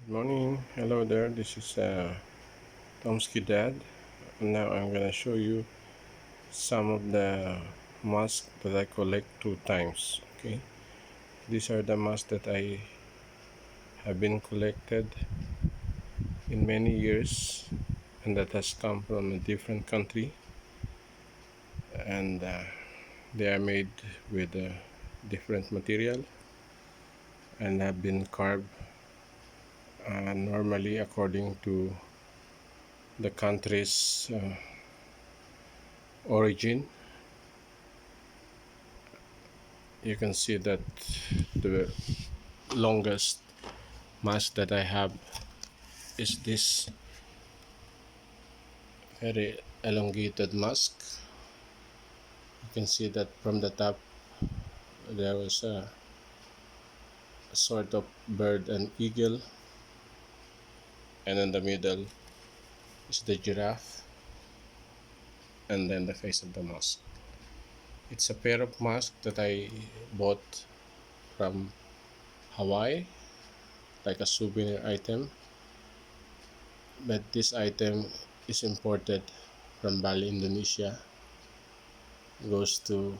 Good morning. Hello there. This is Thomsky Dad. And now I'm gonna show you some of the masks that I collect two times. Okay, these are the masks that I have been collected in many years, and that has come from a different country, and they are made with different material and have been carved normally according to the country's origin. You can see that the longest mask that I have is this very elongated mask. You can see that from the top there was a sort of bird and eagle, and in the middle is the giraffe, and then the face of the mask. It's a pair of masks that I bought from Hawaii, like a souvenir item, but this item is imported from Bali, Indonesia, goes to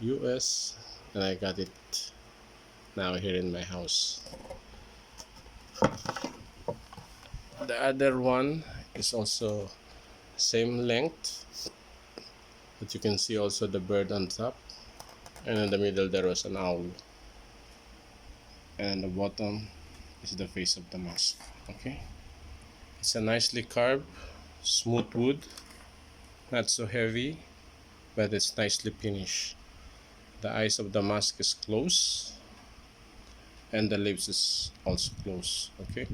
US, and I got it now here in my house. The other one is also same length, but you can see also the bird on top, and in the middle there was an owl, and the bottom is the face of the mask. Okay, it's a nicely carved smooth wood, not so heavy, but it's nicely finished. The eyes of the mask is closed, and the lips is also closed. Okay,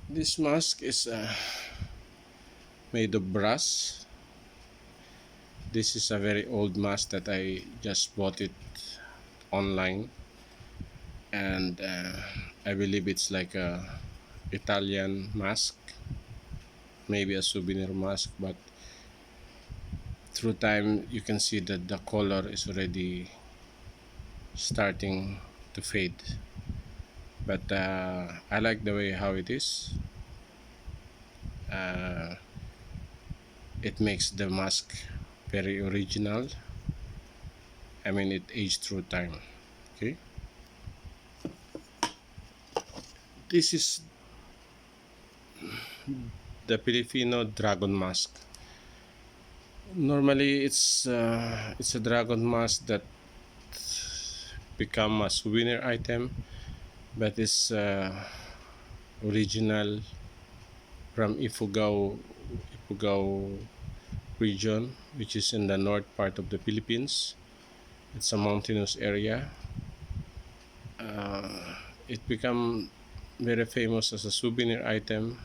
this mask is made of brass. This is a very old mask that I just bought it online, and I believe it's like a Italian mask, maybe a souvenir mask, but through time you can see that the color is already starting to fade, but I like the way how it is. uh, it makes the mask very original. I mean, it aged through time. Okay, this is the Filipino dragon mask. Normally it's a dragon mask that become a souvenir item, but it's original from Ifugao region, which is in the north part of the Philippines. It's a mountainous area. It become very famous as a souvenir item,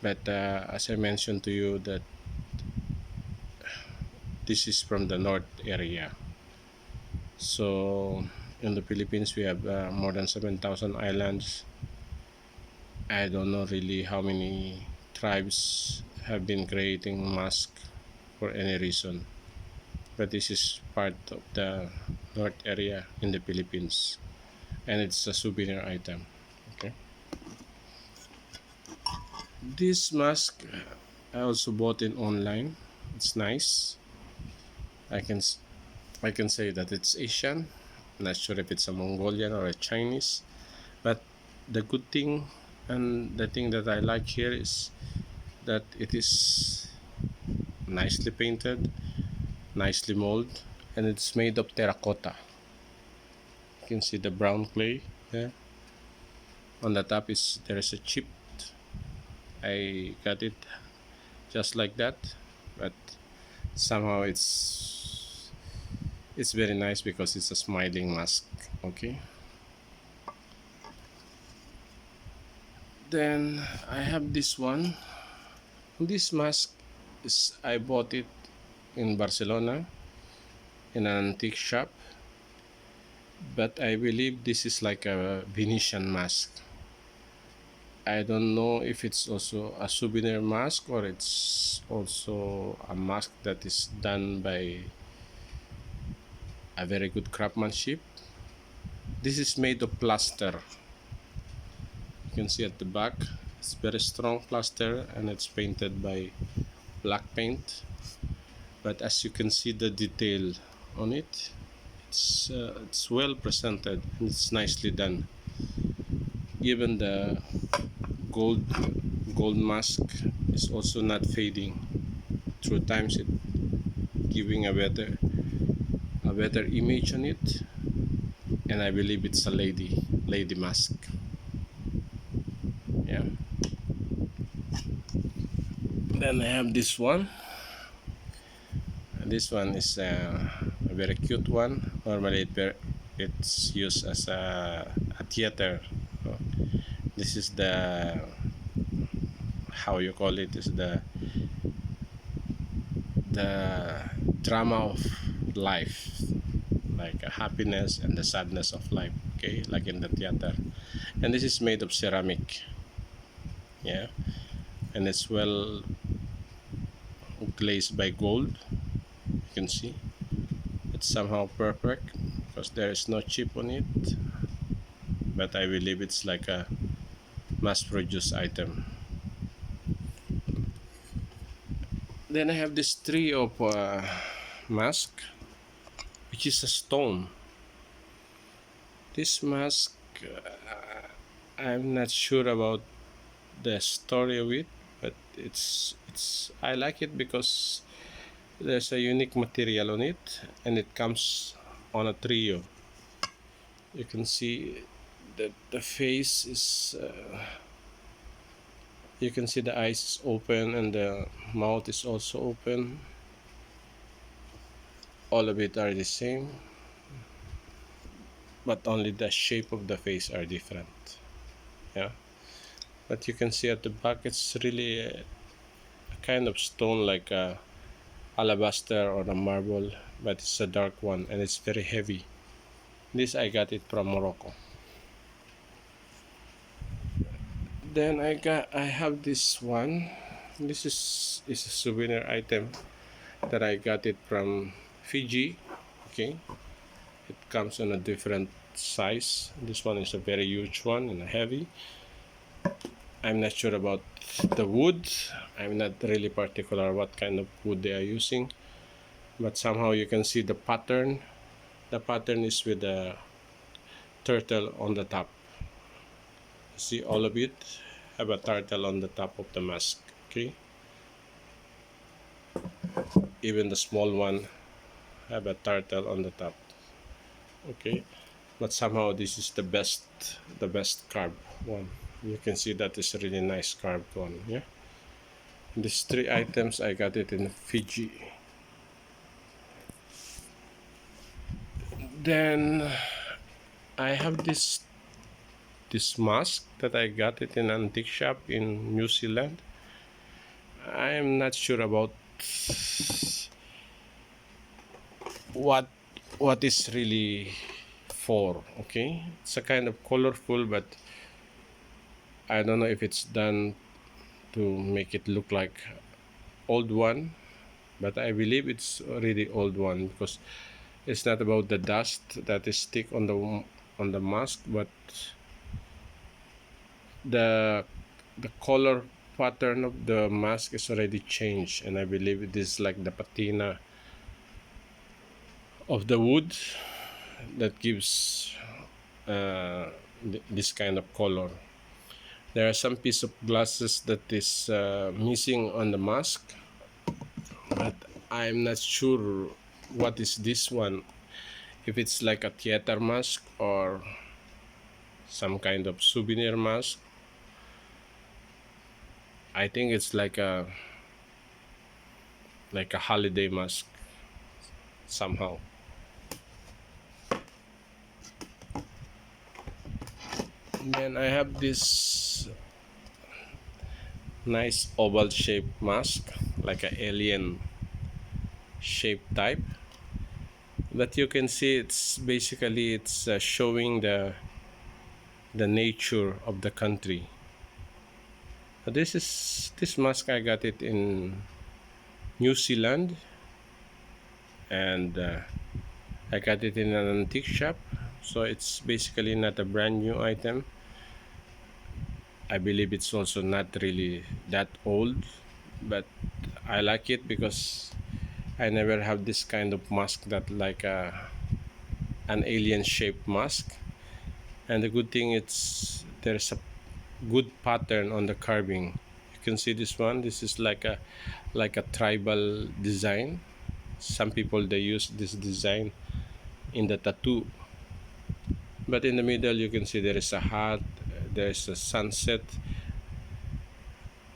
but as I mentioned to you that this is from the north area. So in the Philippines we have more than 7,000 islands. I don't know really how many tribes have been creating masks for any reason, but this is part of the north area in the Philippines, and it's a souvenir item. Okay, this mask I also bought it online. It's nice. I can I can say that it's Asian. Not sure if it's a Mongolian or a Chinese, but the good thing and the thing that I like here is that it is nicely painted, nicely molded, and it's made of terracotta. You can see the brown clay there. On the top is there is a chip. I got it just like that, but somehow it's very nice because it's a smiling mask. Okay, then I have this one. This mask is I bought it in Barcelona in an antique shop, but I believe this is like a Venetian mask. I don't know if it's also a souvenir mask or it's also a mask that is done by a very good craftsmanship. This is made of plaster. You can see at the back, it's very strong plaster and it's painted by black paint. But as you can see the detail on it, it's well presented and it's nicely done. Even the gold gold mask is also not fading through times, it giving a better image on it. And I believe it's a lady mask. Yeah. Then I have this one. This one is a very cute one. Normally it's used as a theater. So this is the, how you call it, is the drama of life, like a happiness and the sadness of life. Okay, like in the theater. And this is made of ceramic. Yeah, and it's well glazed by gold. You can see it's somehow perfect because there is no chip on it, but I believe it's like a mass-produced item. Then I have this tree of mask, which is a stone. This mask, I'm not sure about the story of it, but it's I like it because there's a unique material on it, and it comes on a trio. You can see that the face is. You can see the eyes is open and the mouth is also open. All of it are the same, but only the shape of the face are different. Yeah, but you can see at the back it's really a kind of stone, like a alabaster or a marble, but it's a dark one and it's very heavy. This I got it from Morocco. Then I have this one. This is a souvenir item that I got it from Fiji. Okay, it comes in a different size. This one is a very huge one and heavy. I'm not sure about the wood. I'm not really particular what kind of wood they are using, but somehow you can see the pattern. The pattern is with the turtle on the top. See, all of it have a turtle on the top of the mask. Okay, even the small one have a turtle on the top. Okay, but somehow this is the best carved one. You can see that is a really nice carved one. Yeah, these three items I got it in Fiji. Then I have this mask that I got it in an antique shop in New Zealand. I'm not sure about what what is really for. Okay, it's a kind of colorful, but I don't know if it's done to make it look like old one, but I believe it's really old one because it's not about the dust that is stick on the mask, but the the color pattern of the mask is already changed, and I believe it is like the patina of the wood that gives this kind of color. There are some piece of glasses that is missing on the mask, but I'm not sure what is this one, if it's like a theater mask or some kind of souvenir mask. I think it's like a holiday mask somehow. Then I have this nice oval shaped mask, like a alien shape type, that you can see it's showing the nature of the country. This mask I got it in New Zealand, and I got it in an antique shop, so it's basically not a brand new item. I believe it's also not really that old, but I like it because I never have this kind of mask that like an alien shaped mask. And the good thing it's there's a good pattern on the carving. You can see this one. This is like a tribal design. Some people they use this design in the tattoo. But in the middle you can see there is a hat, there is a sunset,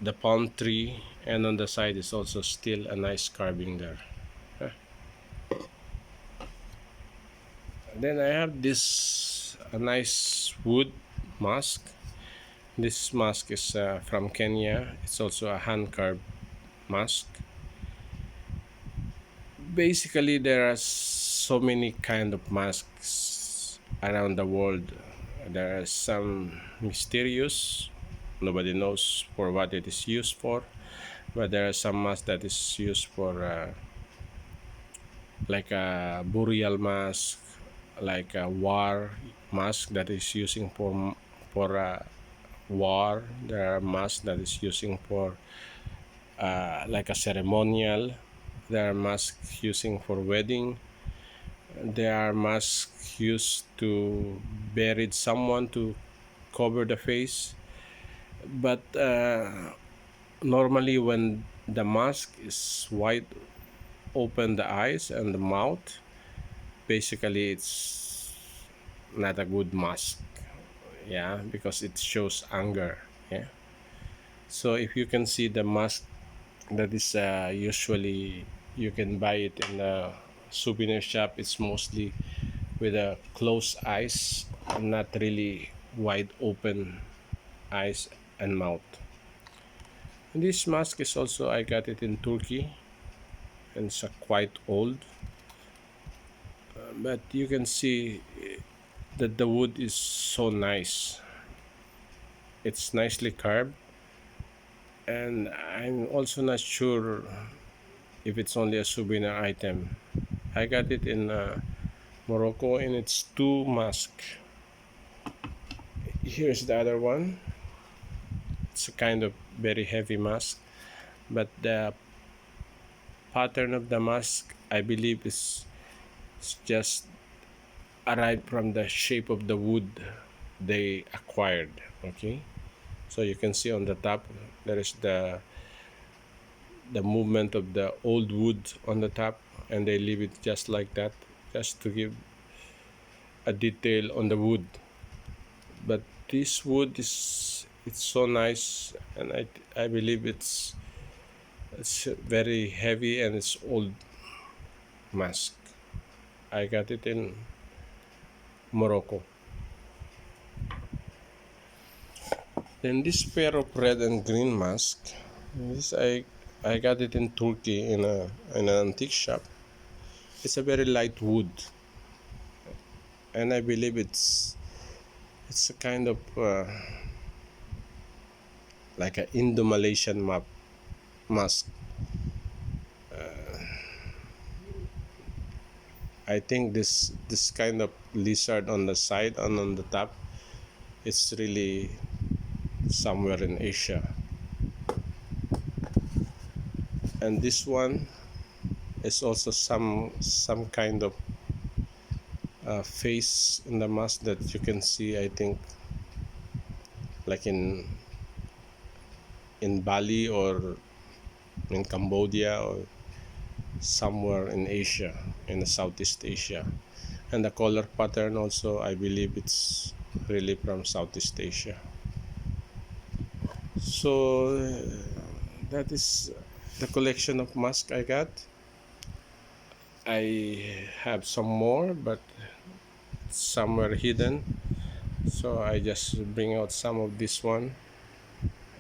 the palm tree, and on the side is also still a nice carving there. Huh. Then I have this a nice wood mask. This mask is from Kenya. It's also a hand carved mask. Basically, there are so many kind of masks around the world. There are some mysterious. Nobody knows for what it is used for, but there are some masks that is used for like a burial mask, like a war mask that is using for war. There are masks that is using for like a ceremonial. There are masks using for wedding. There are masks used to bury someone to cover the face. But normally when the mask is wide open the eyes and the mouth, basically it's not a good mask. Yeah, because it shows anger. Yeah. So if you can see the mask that is usually you can buy it in a souvenir shop, it's mostly with a closed eyes and not really wide open eyes and mouth. And this mask is also I got it in Turkey and it's quite old, but you can see that the wood is so nice. It's nicely carved, and I'm also not sure if it's only a souvenir item. I got it in Morocco and it's two mask. Here's the other one. It's a kind of very heavy mask, but the pattern of the mask I believe is just arrived from the shape of the wood they acquired. Okay, so you can see on the top there is the movement of the old wood on the top, and they leave it just like that, just to give a detail on the wood. But this wood is it's so nice, and I believe it's very heavy and it's old mask. I got it in Morocco. Then this pair of red and green mask, this I got it in Turkey in an antique shop. It's a very light wood, and I believe it's a kind of like an Indo-Malaysian map mask. I think this kind of lizard on the side and on the top, it's really somewhere in Asia. And this one is also some kind of face in the mask that you can see. I think like in Bali or in Cambodia or somewhere in Asia, in the Southeast Asia. And the color pattern also, I believe it's really from Southeast Asia. So that is the collection of masks I got. I have some more, but some were hidden. So I just bring out some of this one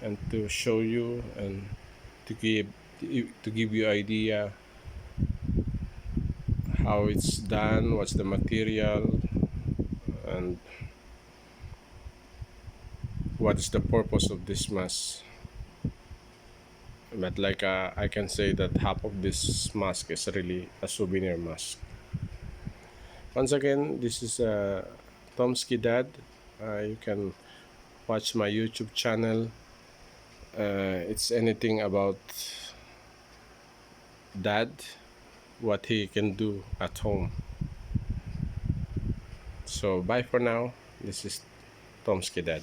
and to show you and to give you idea how it's done, what's the material, and what is the purpose of this mask. But like I can say that half of this mask is really a souvenir mask. Once again, this is Thomsky Dad. You can watch my YouTube channel. It's anything about dad, what he can do at home. So bye for now. This is Tomsky Dad.